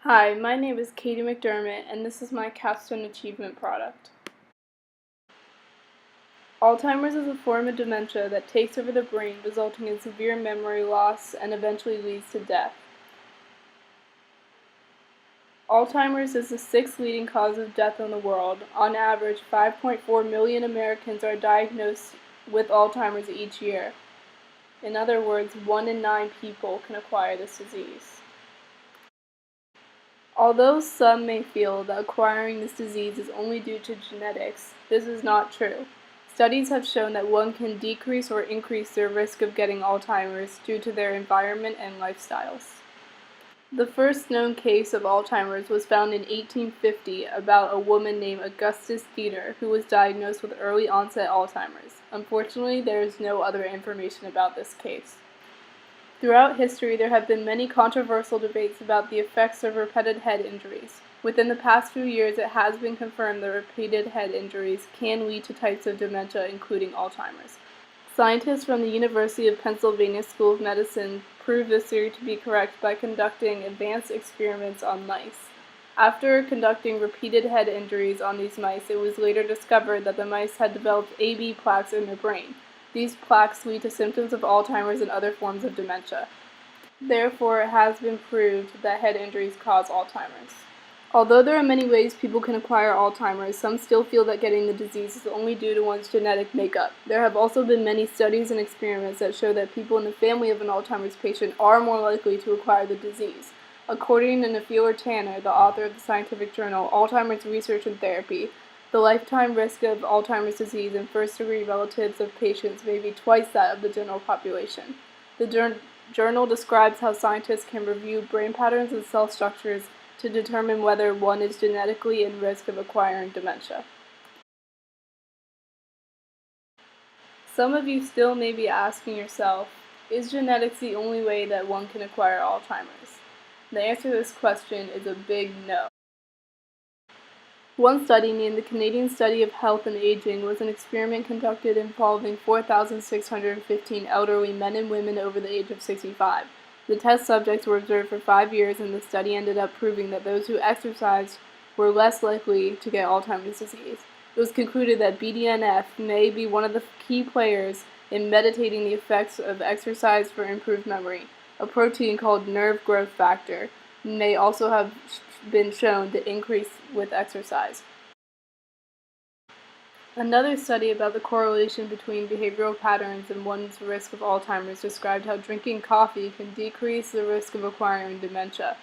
Hi, my name is Katie McDermott, and this is my Capstone Achievement product. Alzheimer's is a form of dementia that takes over the brain, resulting in severe memory loss and eventually leads to death. Alzheimer's is the sixth leading cause of death in the world. On average, 5.4 million Americans are diagnosed with Alzheimer's each year. In other words, 1 in 9 people can acquire this disease. Although some may feel that acquiring this disease is only due to genetics, this is not true. Studies have shown that one can decrease or increase their risk of getting Alzheimer's due to their environment and lifestyles. The first known case of Alzheimer's was found in 1850 about a woman named Augustus Dieter who was diagnosed with early onset Alzheimer's. Unfortunately, there is no other information about this case. Throughout history, there have been many controversial debates about the effects of repeated head injuries. Within the past few years, it has been confirmed that repeated head injuries can lead to types of dementia, including Alzheimer's. Scientists from the University of Pennsylvania School of Medicine proved this theory to be correct by conducting advanced experiments on mice. After conducting repeated head injuries on these mice, it was later discovered that the mice had developed AB plaques in their brain. These plaques lead to symptoms of Alzheimer's and other forms of dementia. Therefore, it has been proved that head injuries cause Alzheimer's. Although there are many ways people can acquire Alzheimer's, some still feel that getting the disease is only due to one's genetic makeup. There have also been many studies and experiments that show that people in the family of an Alzheimer's patient are more likely to acquire the disease. According to Nefiler Tanner, the author of the scientific journal Alzheimer's Research and Therapy, the lifetime risk of Alzheimer's disease in first-degree relatives of patients may be twice that of the general population. The journal describes how scientists can review brain patterns and cell structures to determine whether one is genetically in risk of acquiring dementia. Some of you still may be asking yourself, is genetics the only way that one can acquire Alzheimer's? The answer to this question is a big no. One study, named the Canadian Study of Health and Aging, was an experiment conducted involving 4,615 elderly men and women over the age of 65. The test subjects were observed for 5 years, and the study ended up proving that those who exercised were less likely to get Alzheimer's disease. It was concluded that BDNF may be one of the key players in mitigating the effects of exercise for improved memory. A protein called nerve growth factor may also have been shown to increase with exercise. Another study about the correlation between behavioral patterns and one's risk of Alzheimer's described how drinking coffee can decrease the risk of acquiring dementia.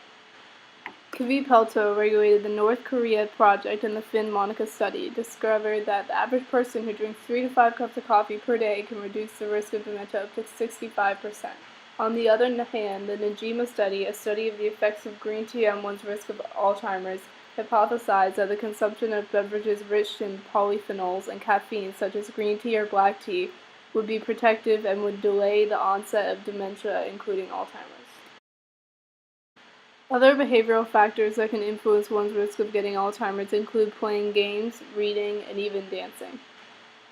Kvi Pelto regulated the North Korea project, and the Finn Monica study discovered that the average person who drinks 3 to 5 cups of coffee per day can reduce the risk of dementia up to 65%. On the other hand, the Najima study, a study of the effects of green tea on one's risk of Alzheimer's, hypothesized that the consumption of beverages rich in polyphenols and caffeine, such as green tea or black tea, would be protective and would delay the onset of dementia, including Alzheimer's. Other behavioral factors that can influence one's risk of getting Alzheimer's include playing games, reading, and even dancing.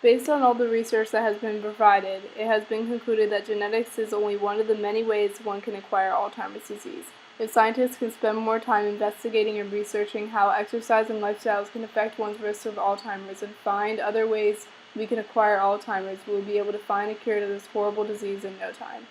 Based on all the research that has been provided, it has been concluded that genetics is only one of the many ways one can acquire Alzheimer's disease. If scientists can spend more time investigating and researching how exercise and lifestyles can affect one's risk of Alzheimer's and find other ways we can acquire Alzheimer's, we'll be able to find a cure to this horrible disease in no time.